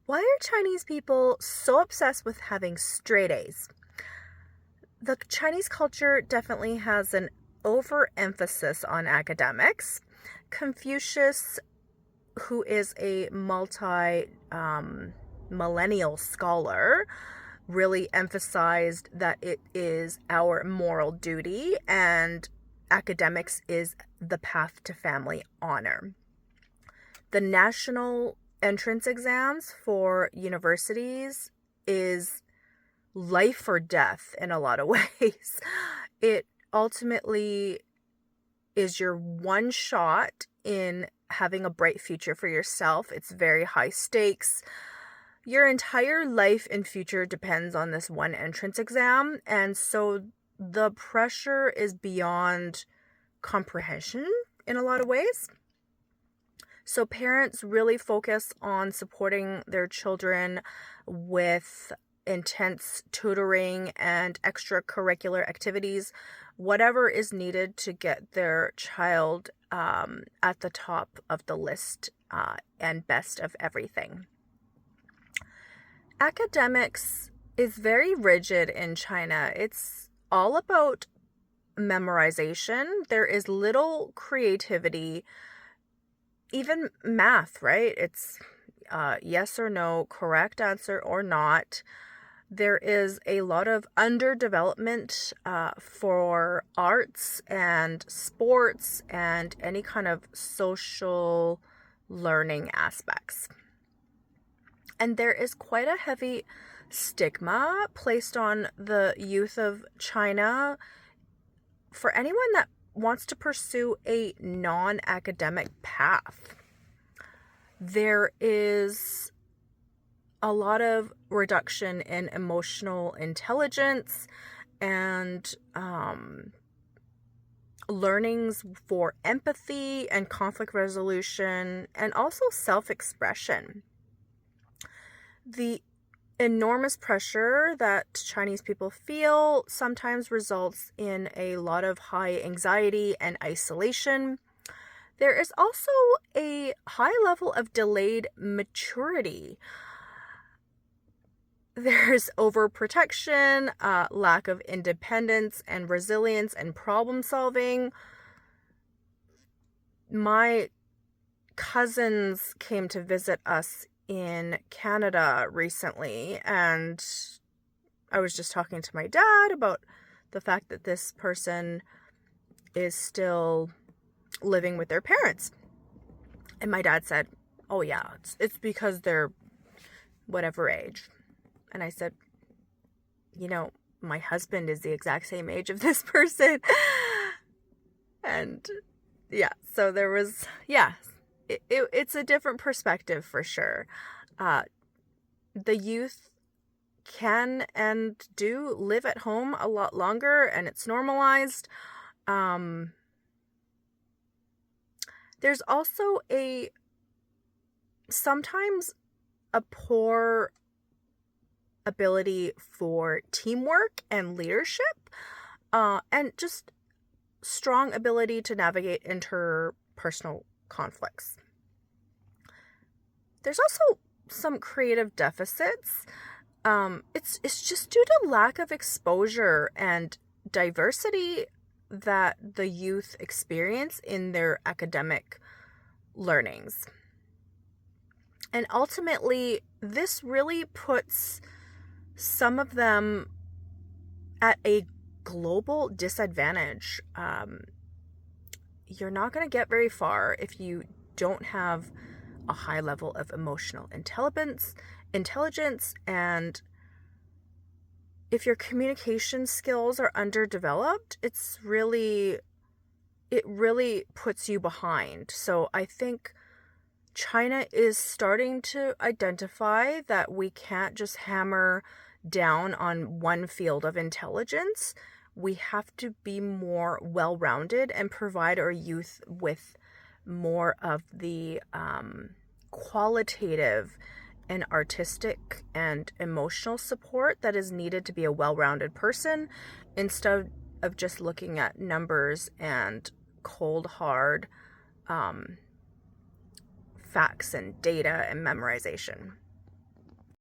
Why are Chinese people so obsessed with having straight A's? The Chinese culture definitely has an overemphasis on academics. Confucius, who is a millennial scholar, really emphasized that it is our moral duty and academics is the path to family honor. The national entrance exams for universities is life or death in a lot of ways. It ultimately is your one shot in having a bright future for yourself. It's very high stakes. Your entire life and future depends on this one entrance exam, and so the pressure is beyond comprehension in a lot of ways. So parents really focus on supporting their children with intense tutoring and extracurricular activities, whatever is needed to get their child at the top of the list and best of everything. Academics is very rigid in China. It's all about memorization. There is little creativity. Even math, right? It's yes or no, correct answer or not. There is a lot of underdevelopment for arts and sports and any kind of social learning aspects. And there is quite a heavy stigma placed on the youth of China for anyone that wants to pursue a non-academic path. There is a lot of reduction in emotional intelligence and learnings for empathy and conflict resolution and also self-expression. The enormous pressure that Chinese people feel sometimes results in a lot of high anxiety and isolation. There is also a high level of delayed maturity. There's overprotection, lack of independence and resilience and problem solving. My cousins came to visit us in Canada recently, and I was just talking to my dad about the fact that this person is still living with their parents. And my dad said, "Oh yeah, it's because they're whatever age." And I said, my husband is the exact same age of this person. And yeah, so there was, it's a different perspective for sure. The youth can and do live at home a lot longer, and it's normalized. There's also sometimes a poor ability for teamwork and leadership, and just strong ability to navigate interpersonal conflicts. There's also some creative deficits. It's just due to lack of exposure and diversity that the youth experience in their academic learnings. And ultimately, this really puts some of them at a global disadvantage. You're not going to get very far if you don't have a high level of emotional intelligence, and if your communication skills are underdeveloped, it really puts you behind. So I think China is starting to identify that we can't just hammer down on one field of intelligence. We have to be more well-rounded and provide our youth with more of the qualitative and artistic and emotional support that is needed to be a well-rounded person, instead of just looking at numbers and cold hard facts and data and memorization.